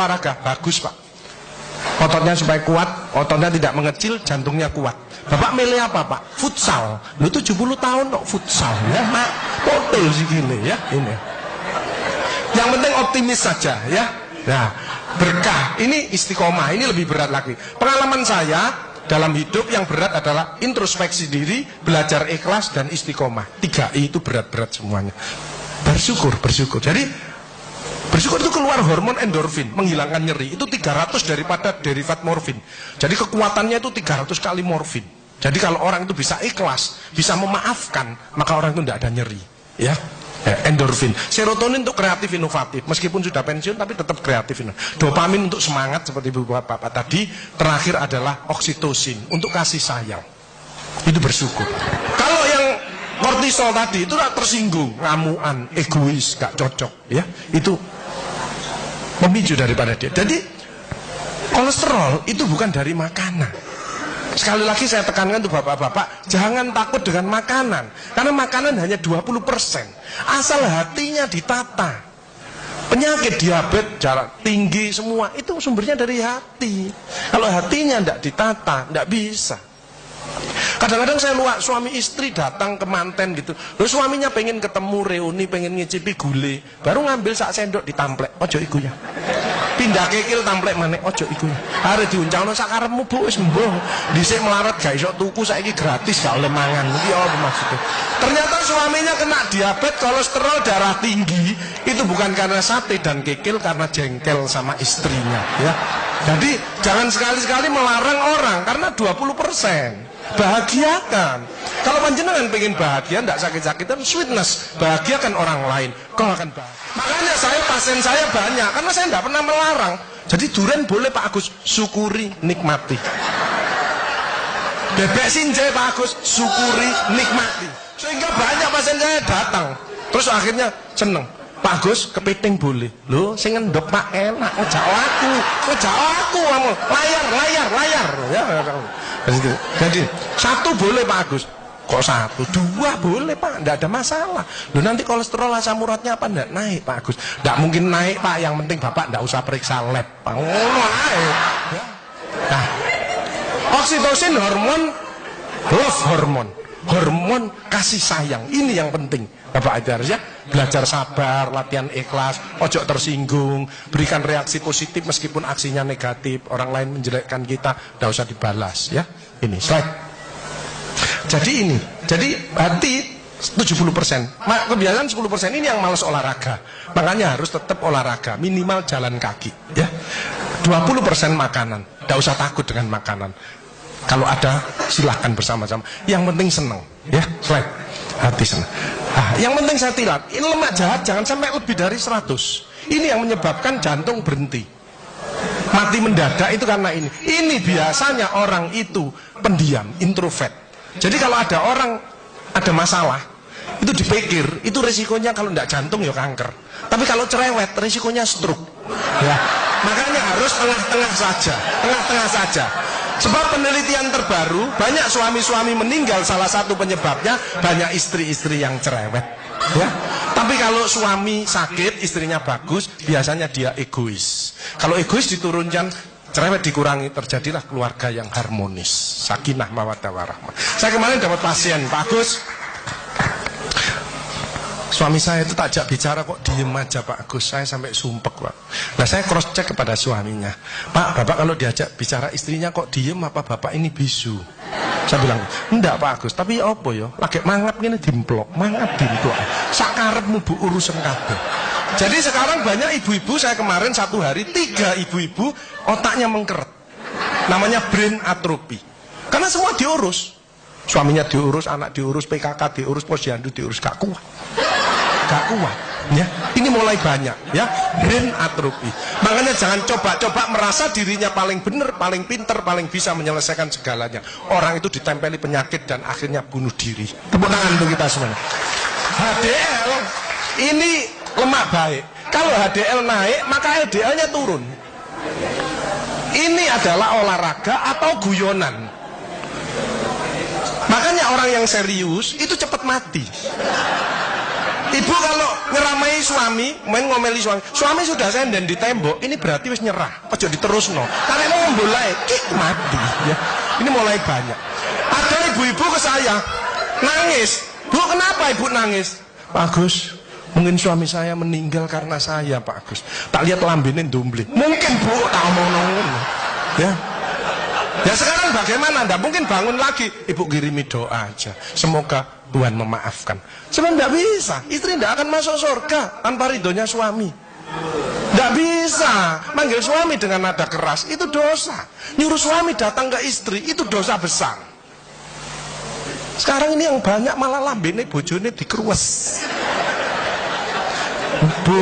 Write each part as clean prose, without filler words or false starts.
olahraga? Bagus Pak. Ototnya supaya kuat, ototnya tidak mengecil, jantungnya kuat. Bapak milih apa Pak? Futsal. Lu 70 tahun kok futsal ya Mak. Potel sih gini ya ini. Yang penting optimis saja ya. Nah, berkah ini istiqomah, ini lebih berat lagi. Pengalaman saya dalam hidup yang berat adalah introspeksi diri, belajar ikhlas dan istiqomah. 3I itu berat-berat semuanya. Bersyukur. Jadi bersyukur itu keluar hormon endorfin, menghilangkan nyeri. Itu 300 daripada derivat morfin. Jadi kekuatannya itu 300 kali morfin. Jadi kalau orang itu bisa ikhlas, bisa memaafkan, maka orang itu tidak ada nyeri. Ya, endorfin. Serotonin untuk kreatif inovatif. Meskipun sudah pensiun tapi tetap kreatif. Dopamin untuk semangat seperti Bapak tadi. Terakhir adalah oksitosin untuk kasih sayang. Itu bersyukur. Kalau yang kortisol tadi itu tersinggung, ngamuan, egois, gak cocok. Ya, itu memicu daripada dia. Jadi kolesterol itu bukan dari makanan. Sekali lagi saya tekankan untuk bapak-bapak, jangan takut dengan makanan, karena makanan hanya 20%. Asal hatinya ditata. Penyakit diabetes, darah tinggi semua itu sumbernya dari hati. Kalau hatinya tidak ditata, tidak bisa. Kadang-kadang saya lihat suami istri datang ke manten gitu. Lalu suaminya pengen ketemu reuni, pengen ngicipi gule, baru ngambil sak sendok ditamplek. Ojo iku ya. Pindah kekil tamplek maneh, ojo iku ya. Are diuncalno sak karepmu Bu wis mbuh. Dhisik melarat gak iso tuku, saiki gratis gak oleh mangan. Iki apa maksudnya? Ternyata suaminya kena diabetes, kolesterol, darah tinggi. Itu bukan karena sate dan kekil, karena jengkel sama istrinya ya. Jadi jangan sekali-sekali melarang orang karena 20%. Bahagiakan. Kalau panjenengan pengen bahagia, tidak sakit-sakitan, sweetness, bahagiakan orang lain, kau akan bahagia. Makanya pasien saya banyak, karena saya tidak pernah melarang. Jadi durian boleh Pak Agus, syukuri, nikmati. Bebek sinjai Pak Agus, syukuri, nikmati. Sehingga banyak pasien saya datang, terus akhirnya seneng. Pak Agus, kepiting boleh. Loh, sing ngendok Pak enak, ngejak aku, layar. Ya, jadi satu boleh Pak Agus. Kok satu? 2 boleh Pak, tidak ada masalah. Loh, nanti kolesterol asam uratnya apa enggak naik Pak Agus? Tidak mungkin naik Pak, yang penting Bapak tidak usah periksa lab Pak. Ya. Nah, oksitosin hormon love hormon kasih sayang, ini yang penting. Bapak itu harus ya belajar sabar, latihan ikhlas, ojo tersinggung, berikan reaksi positif meskipun aksinya negatif, orang lain menjelekkan kita, tidak usah dibalas ya. Ini slide. Jadi hati 70%, kebiasaan 10% ini yang malas olahraga. Makanya harus tetap olahraga, minimal jalan kaki ya. 20% makanan, tidak usah takut dengan makanan. Kalau ada silahkan bersama-sama. Yang penting senang ya. Slide. Hati senang. Yang penting saya tilat, ini lemak jahat jangan sampai lebih dari 100. Ini yang menyebabkan jantung berhenti, mati mendadak itu karena ini. Ini biasanya orang itu pendiam, introvert. Jadi kalau ada orang ada masalah, itu dipikir, itu resikonya kalau tidak jantung ya kanker. Tapi kalau cerewet, resikonya stroke. Ya. Makanya harus tengah-tengah saja. Sebab penelitian terbaru, banyak suami-suami meninggal, salah satu penyebabnya banyak istri-istri yang cerewet ya. Tapi kalau suami sakit, istrinya bagus, biasanya dia egois. Kalau egois diturunkan, cerewet dikurangi, terjadilah keluarga yang harmonis, sakinah mawaddah warahmah. Saya kemarin dapat pasien, Pak Agus, suami saya itu tak ajak bicara kok diem aja Pak Agus, saya sampai sumpek Pak. Nah saya cross check kepada suaminya, Pak, Bapak kalau diajak bicara istrinya kok diem, apa Bapak ini bisu? Saya bilang, enggak Pak Agus, tapi apa ya, lagi mangap gini dimplok, sakarepmu Bu urusan kabeh. Jadi sekarang banyak ibu-ibu, saya kemarin satu hari 3 ibu-ibu otaknya mengkeret, namanya brain atrophy, karena semua diurus. Suaminya diurus, anak diurus, PKK diurus, posyandu diurus, gak kuat ya. Ini mulai banyak ya, brain atrophy. Makanya jangan coba-coba merasa dirinya paling benar, paling pinter, paling bisa menyelesaikan segalanya. Orang itu ditempeli penyakit dan akhirnya bunuh diri. Tepuk tangan untuk kita semuanya. HDL ini lemak baik. Kalau HDL naik, maka LDL-nya turun. Ini adalah olahraga atau guyonan. Makanya orang yang serius itu cepat mati. Ibu kalau ngeramai suami, main ngomeli suami sudah senden di tembok, ini berarti wis nyerah. Ojo diterusno. Karena ini mulai mati ya. Ini mulai banyak. Ada ibu-ibu ke saya nangis. Bu, kenapa ibu nangis? Pak Agus, mungkin suami saya meninggal karena saya, Pak Agus. Tak lihat lambene ndumbling. Mungkin Bu, tak omong-omong. Ya. Ya sekarang bagaimana? Nggak mungkin bangun lagi. Ibu kirimi doa aja. Semoga Tuhan memaafkan. Sebenarnya nggak bisa. Istri nggak akan masuk surga tanpa ridhonya suami. Nggak bisa. Manggil suami dengan nada keras itu dosa. Nyuruh suami datang ke istri itu dosa besar. Sekarang ini yang banyak malah lambene bojone dikeruwes. Bu,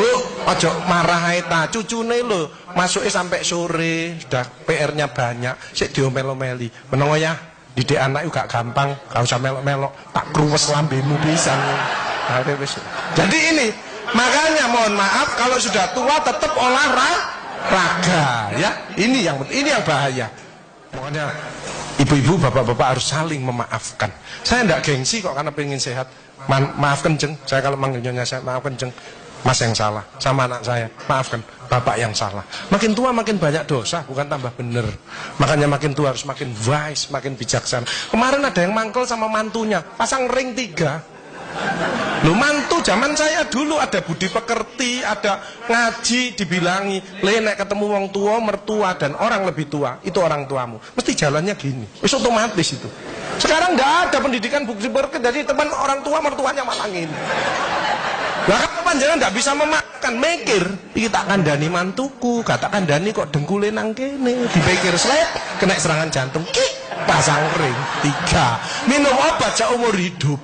ojo marah ta, cucune lho, masuknya sampai sore, sudah PR-nya banyak, sik diomel-omeli. Menongo ya, didik anak gak gampang, gak usah melok-melok, tak kruwes lambemu pisan. Jadi ini, makanya mohon maaf kalau sudah tua tetap olahraga, ya. Ini yang bahaya. Makanya ibu-ibu, bapak-bapak harus saling memaafkan. Saya enggak gengsi kok karena pengen sehat. Maaf kenceng, saya kalau manggilnya saya maaf kenceng. Mas yang salah, sama anak saya, maafkan, bapak yang salah. Makin tua makin banyak dosa, bukan tambah bener. Makanya makin tua harus makin wise, makin bijaksana. Kemarin ada yang mangkel sama mantunya, pasang ring 3. Loh, mantu zaman saya dulu ada budi pekerti, ada ngaji, dibilangi, nek ketemu wong tua, mertua dan orang lebih tua, itu orang tuamu. Mesti jalannya gini, itu otomatis itu. Sekarang nggak ada pendidikan budi pekerti, jadi teman orang tua, mertuanya malah gini. Lah kan panjenengan ndak bisa memakan, mikir, iki tak kandhani mantuku, gak tak kandhani kok dengkule nang kene, dipikir slep, kena serangan jantung, pasang ring 3, minum obat seumur hidup.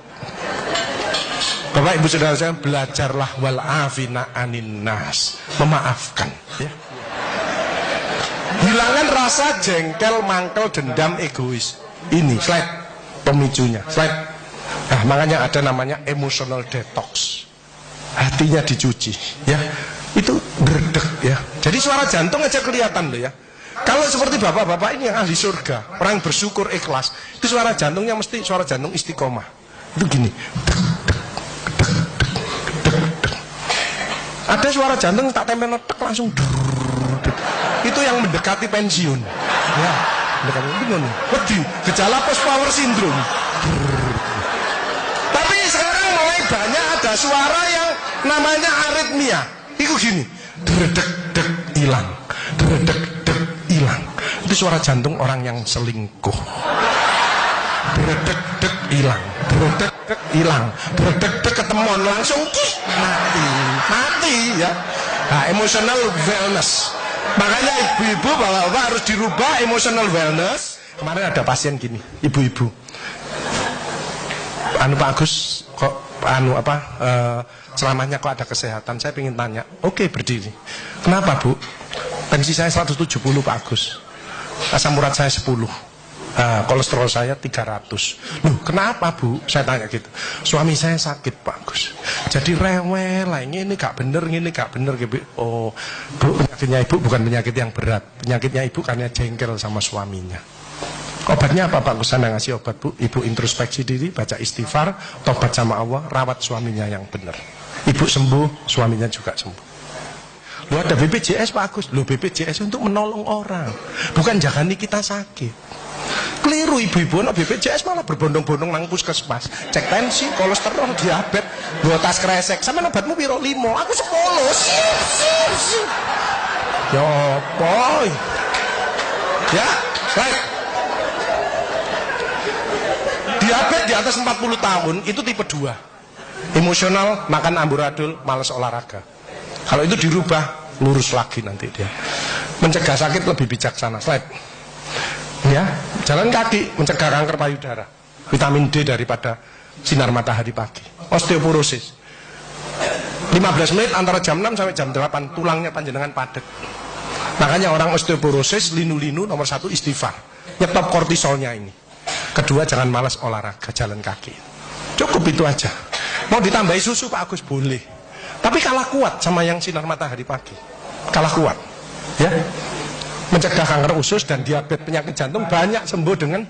Bapak Ibu Saudara saya, belajarlah wal afina anin nas, memaafkan ya. Hilangkan rasa jengkel, mangkel, dendam, egois. Ini slide pemicunya, slide. Nah, makanya ada namanya emotional detox. Hatinya dicuci ya, itu berdek ya. Jadi suara jantung aja kelihatan loh ya. Kalau seperti bapak-bapak ini yang ahli surga, orang bersyukur ikhlas, itu suara jantungnya mesti suara jantung istiqomah. Itu gini. Ada suara jantung tak tempel tek langsung. Itu yang mendekati pensiun. Ya, mendekati bingung. Wedi, gejala post power syndrome. Tapi sekarang mulai banyak ada suara yang namanya aritmia. Itu gini, dredek-dek hilang, dredek-dek hilang. Itu suara jantung orang yang selingkuh. Dredek-dek hilang, dredek-dek hilang, dredek-dek ketemuan langsung mati ya. Nah, emotional wellness. Makanya ibu-ibu, bapak-bapak harus dirubah emotional wellness. Kemarin ada pasien gini, ibu-ibu. Pak Agus kok selamanya kok ada kesehatan. Saya ingin tanya. Oke, berdiri. Kenapa Bu? Tensi saya 170 Pak Agus, asam urat saya 10, kolesterol saya 300. Loh, kenapa Bu? Saya tanya gitu. Suami saya sakit Pak Agus, jadi rewel lah, ini gak bener, ini gak bener gitu. Oh Bu, penyakitnya Ibu bukan penyakit yang berat. Penyakitnya Ibu karena jengkel sama suaminya. Obatnya apa Pak Gus? Anda ngasih obat Bu, Ibu introspeksi diri, baca istighfar, tobat sama Allah, rawat suaminya yang benar. Ibu sembuh, suaminya juga sembuh. Lu ada BPJS Pak Agus. Lu BPJS untuk menolong orang, bukan jagani kita sakit. Keliru ibu-ibu, no BPJS malah berbondong-bondong nang puskesmas, cek tensi, kolesterol, diabetes, bawa tas kresek. Sama obatmu piro 5, aku 10. Ya boy. Ya, baik. Diabetes di atas 40 tahun itu tipe 2. Emosional, makan amburadul, malas olahraga. Kalau itu dirubah, lurus lagi nanti dia. Mencegah sakit lebih bijaksana. Slide. Ya, jalan kaki mencegah kanker payudara. Vitamin D daripada sinar matahari pagi. Osteoporosis. 15 menit antara jam 6 sampai jam 8 tulangnya panjenengan padat. Makanya orang osteoporosis, linu-linu nomor 1 istighfar. Nyetop kortisolnya ini. Kedua, jangan malas olahraga, jalan kaki. Cukup itu aja. Mau ditambahi susu Pak Agus boleh, tapi kalah kuat sama yang sinar matahari pagi. Kalah kuat ya. Mencegah kanker usus dan diabetes, penyakit jantung banyak sembuh dengan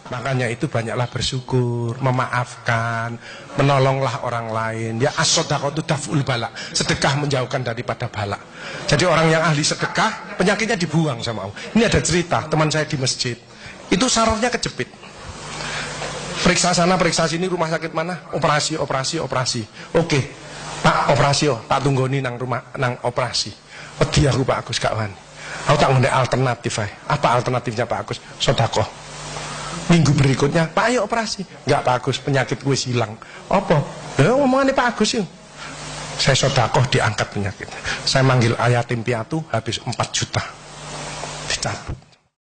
Makanya itu banyaklah bersyukur, memaafkan, menolonglah orang lain. Ya as-shadaqatu daf'ul bala. Sedekah menjauhkan daripada bala. Jadi orang yang ahli sedekah, penyakitnya dibuang sama Allah. Ini ada cerita, teman saya di masjid. Itu sarafnya kejepit. Periksa sana, periksa sini, rumah sakit mana? Operasi. Oke, Pak, operasi tak tunggoni nang rumah, nang operasi. Wedi aku Pak Agus gak wani. Aku tak ngene alternatif ae. Apa alternatifnya Pak Agus? Sedekah. Minggu berikutnya, Pak ayo operasi. Enggak Pak Agus, penyakit gue hilang. Apa? Ya ngomongannya Pak Agus yuk. Saya sedekah diangkat penyakit. Saya manggil yatim piatu habis 4 juta. Dicabut.